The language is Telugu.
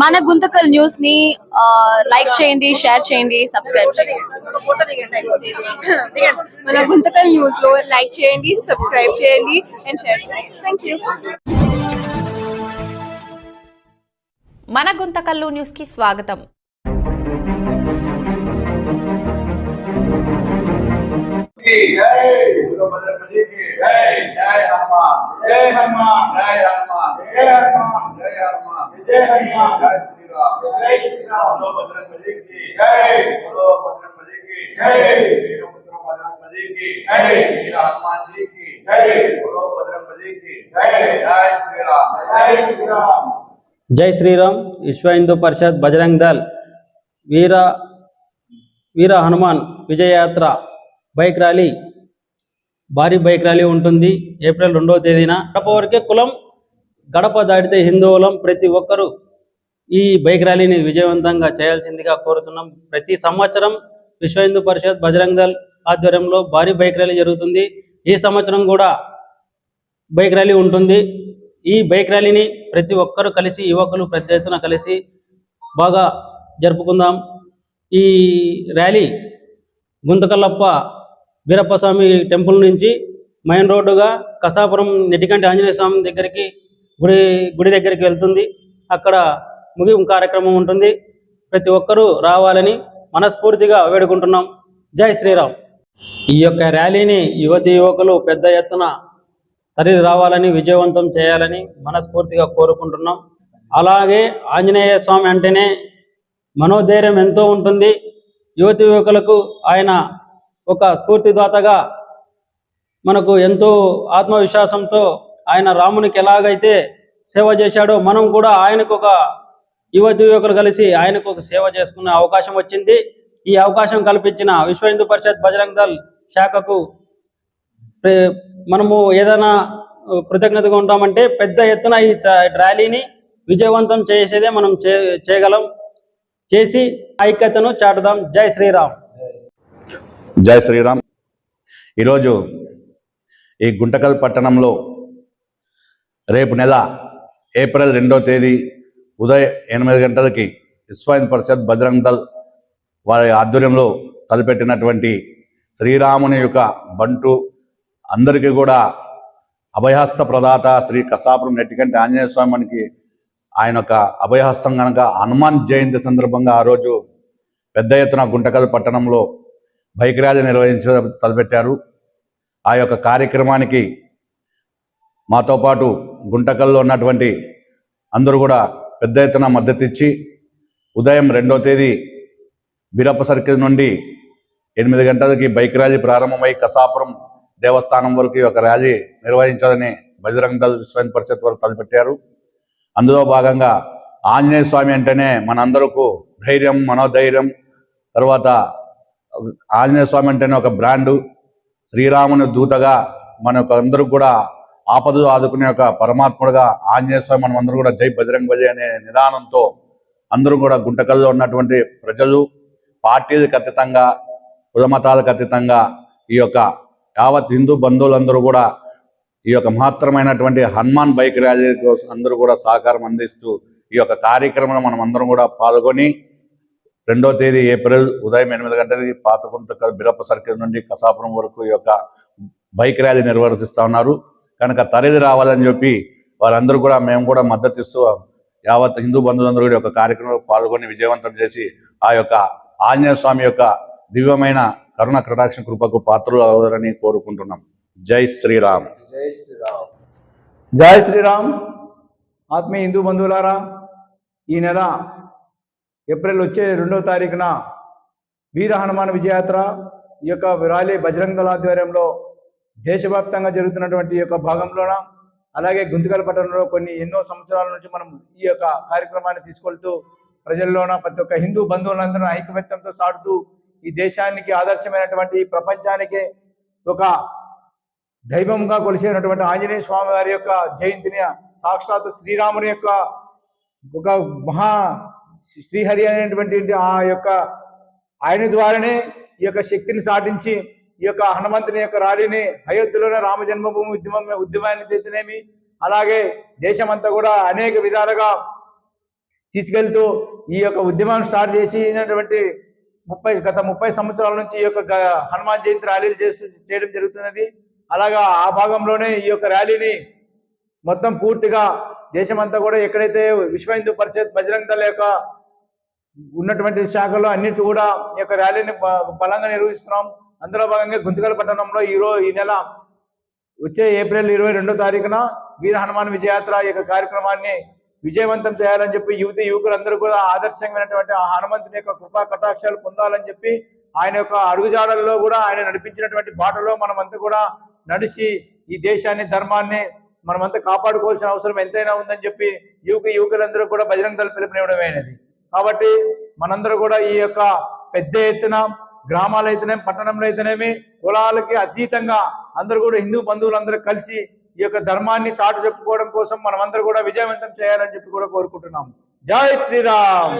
మన గుంతకల్ న్యూస్ ని లైక్ చేయండి, షేర్ చేయండి, సబ్స్క్రైబ్ చేయండి. మన గుంతకల్ న్యూస్ లో లైక్ చేయండి, సబ్స్క్రైబ్ చేయండి అండ్ షేర్ చేయండి. థాంక్యూ. మన గుంతకల్లు న్యూస్ కి స్వాగతం. जय श्रीराम. विश्व हिंदू परिषद बजरंग दल वीर हनुमान विजय यात्रा బైక్ ర్యాలీ, భారీ బైక్ ర్యాలీ ఉంటుంది ఏప్రిల్ 2వ తేదీన. గడప వరకే కులం, గడప దాటితే హిందువులం. ప్రతి ఒక్కరూ ఈ బైక్ ర్యాలీని విజయవంతంగా చేయాల్సిందిగా కోరుతున్నాం. ప్రతి సంవత్సరం విశ్వ హిందూ పరిషత్ బజరంగ్ దల్ ఆధ్వర్యంలో భారీ బైక్ ర్యాలీ జరుగుతుంది. ఈ సంవత్సరం కూడా బైక్ ర్యాలీ ఉంటుంది. ఈ బైక్ ర్యాలీని ప్రతి ఒక్కరూ కలిసి, యువకులు పెద్ద ఎత్తున కలిసి బాగా జరుపుకుందాం. ఈ ర్యాలీ గుంతకల్లప్ప వీరప్పస్వామి టెంపుల్ నుంచి మెయిన్ రోడ్డుగా కసాపురం నెట్టికంటి ఆంజనేయ స్వామి దగ్గరికి గుడి దగ్గరికి వెళ్తుంది. అక్కడ ముగింపు కార్యక్రమం ఉంటుంది. ప్రతి ఒక్కరూ రావాలని మనస్ఫూర్తిగా వేడుకుంటున్నాం. జై శ్రీరామ్. ఈ యొక్క ర్యాలీని యువతి యువకులు పెద్ద ఎత్తున తరలి రావాలని, విజయవంతం చేయాలని మనస్ఫూర్తిగా కోరుకుంటున్నాం. అలాగే ఆంజనేయ స్వామి అంటేనే మనోధైర్యం ఎంతో ఉంటుంది. యువతి యువకులకు ఆయన ఒక స్ఫూర్తిదాతగా, మనకు ఎంతో ఆత్మవిశ్వాసంతో ఆయన రామునికి ఎలాగైతే సేవ చేశాడో మనం కూడా ఆయనకు ఒక యువతి యువకులు కలిసి ఆయనకు ఒక సేవ చేసుకునే అవకాశం వచ్చింది. ఈ అవకాశం కల్పించిన విశ్వ హిందూ పరిషత్ బజరంగ్ దల్ శాఖకు మనము ఏదైనా కృతజ్ఞతగా ఉంటామంటే, పెద్ద ఎత్తున ఈ ర్యాలీని విజయవంతం చేసేదే మనం చేయగలం. చేసి ఐక్యతను చాటుదాం. జై శ్రీరామ్. జై శ్రీరామ్. ఈరోజు ఈ గుంటకల్ పట్టణంలో రేపు నెల ఏప్రిల్ 2వ తేదీ ఉదయం 8 గంటలకి విశ్వ హిందూ పరిషత్ బజరంగ్ దల్ వారి ఆధ్వర్యంలో తలపెట్టినటువంటి శ్రీరాముని యొక్క బంటు అందరికీ కూడా అభయహస్త ప్రదాత శ్రీ కసాపురం నెట్టికంటి ఆంజనేయ స్వామికి ఆయన యొక్క అభయహస్తం కనుక హనుమాన్ జయంతి సందర్భంగా ఆ రోజు పెద్ద ఎత్తున గుంటకల్ పట్టణంలో బైక్ ర్యాలీ నిర్వహించడం తలపెట్టారు. ఆ యొక్క కార్యక్రమానికి మాతో పాటు గుంటకల్లో ఉన్నటువంటి అందరూ కూడా పెద్ద ఎత్తున మద్దతు ఇచ్చి ఉదయం 2వ తేదీ బీరప్ప సర్కిల్ నుండి 8 గంటలకి బైక్ ర్యాలీ ప్రారంభమై కసాపురం దేవస్థానం వరకు ఈ యొక్క ర్యాలీ నిర్వహించాలని బజరంగ్ దళ్ విశ్వ హిందూ పరిషత్ వారు తలపెట్టారు. అందులో భాగంగా ఆంజనేయ స్వామి అంటేనే మనందరకు ధైర్యం, మనోధైర్యం. తర్వాత ఆంజనేయ స్వామి అంటేనే ఒక బ్రాండు, శ్రీరాముని దూతగా మనకు అందరూ కూడా ఆపదలు ఆదుకునే ఒక పరమాత్ముడుగా ఆంజనేయ స్వామి మనం అందరూ కూడా జై బజరంగ్ బలి అనే నిదానంతో అందరూ కూడా గుంటకల్లో ఉన్నటువంటి ప్రజలు పార్టీలకు అతీతంగా, కులమతాలకు అతీతంగా ఈ యొక్క యావత్ హిందూ బంధువులందరూ కూడా ఈ యొక్క మహత్తరమైనటువంటి హనుమాన్ బైక్ ర్యాలీ కోసం అందరూ కూడా సహకారం అందిస్తూ ఈ యొక్క కార్యక్రమంలో మనం అందరం కూడా పాల్గొని 2వ తేదీ ఏప్రిల్ ఉదయం 8 గంటలకి పాత గుంతకల్ బీరప్ప సర్కిల్ నుండి కసాపురం వరకు ఈ యొక్క బైక్ ర్యాలీ నిర్వహిస్తూ ఉన్నారు. కనుక తరలి రావాలని చెప్పి వారందరూ కూడా మేము కూడా మద్దతు ఇస్తూ యావత్ హిందూ బంధువులందరూ కూడా యొక్క కార్యక్రమంలో పాల్గొని విజయవంతం చేసి ఆ యొక్క ఆంజనేయ స్వామి యొక్క దివ్యమైన కరుణ కటాక్ష కృపకు పాత్రలు అవ్వాలని కోరుకుంటున్నాం. జై శ్రీరామ్. జై శ్రీరామ్. జై శ్రీరామ్. ఆత్మీయ హిందూ బంధువులారా, ఈ నెల ఏప్రిల్ వచ్చే 2వ తారీఖున వీర హనుమాన్ విజయయాత్ర ఈ యొక్క ర్యాలీ బజరంగ్ దళ ఆధ్వర్యంలో దేశవ్యాప్తంగా జరుగుతున్నటువంటి ఈ యొక్క భాగంలోన, అలాగే గుంతకల్ పట్టణంలో ఎన్నో సంవత్సరాల నుంచి మనం ఈ యొక్క కార్యక్రమాన్ని తీసుకెళ్తూ ప్రజల్లోన ప్రతి ఒక్క హిందూ బంధువులందరూ ఐకమత్యంతో సాడుతూ ఈ దేశానికి ఆదర్శమైనటువంటి ప్రపంచానికి ఒక దైవంగా కొలిసేటువంటి ఆంజనేయ స్వామి వారి యొక్క జయంతిని సాక్షాత్ శ్రీరాముని యొక్క ఒక మహా శ్రీహరి అనేటువంటి ఆ యొక్క ఆయన ద్వారానే ఈ యొక్క శక్తిని సాధించి ఈ యొక్క హనుమంతుని యొక్క ర్యాలీని అయోధ్యలోనే రామ జన్మభూమి ఉద్యమాన్ని తెచ్చినేమి అలాగే దేశమంతా కూడా అనేక విధాలుగా తీసుకెళ్తూ ఈ యొక్క ఉద్యమాన్ని స్టార్ట్ చేసినటువంటి గత 30 సంవత్సరాల నుంచి ఈ యొక్క హనుమాన్ జయంతి ర్యాలీలు చేయడం జరుగుతున్నది. అలాగా ఆ భాగంలోనే ఈ యొక్క ర్యాలీని మొత్తం పూర్తిగా దేశమంతా కూడా ఎక్కడైతే విశ్వ హిందూ పరిషత్ బజరంగ్ దళ యొక్క ఉన్నటువంటి శాఖలో అన్నిటి కూడా ఈ యొక్క ర్యాలీని బలంగా నిర్వహిస్తున్నాం. అందులో భాగంగా గుంతకల్ పట్టణంలో ఈ నెల వచ్చే ఏప్రిల్ 22వ తారీఖున వీర హనుమాన్ విజయయాత్ర ఈ యొక్క కార్యక్రమాన్ని విజయవంతం చేయాలని చెప్పి యువకులందరూ కూడా ఆదర్శంగానటువంటి ఆ హనుమంతుని యొక్క కృపా కటాక్షాలు పొందాలని చెప్పి ఆయన యొక్క అడుగుజాడల్లో కూడా ఆయన నడిపించినటువంటి బాటలో మనమంతా కూడా నడిచి ఈ దేశాన్ని ధర్మాన్ని మనమంతా కాపాడుకోవాల్సిన అవసరం ఎంతైనా ఉందని చెప్పి యువకులందరూ కూడా బజరంగ దళ పిలుపునివ్వడమైనది. కాబట్టి మనందరూ కూడా ఈ యొక్క పెద్ద ఎత్తున గ్రామాలైతేనేమి పట్టణంలో అయితేనేమి కులాలకి అతీతంగా అందరూ కూడా హిందూ బంధువులందరూ కలిసి ఈ యొక్క ధర్మాన్ని చాటు చెప్పుకోవడం కోసం మనమందరూ కూడా విజయవంతం చేయాలని చెప్పి కూడా కోరుకుంటున్నాం. జై శ్రీరామ్.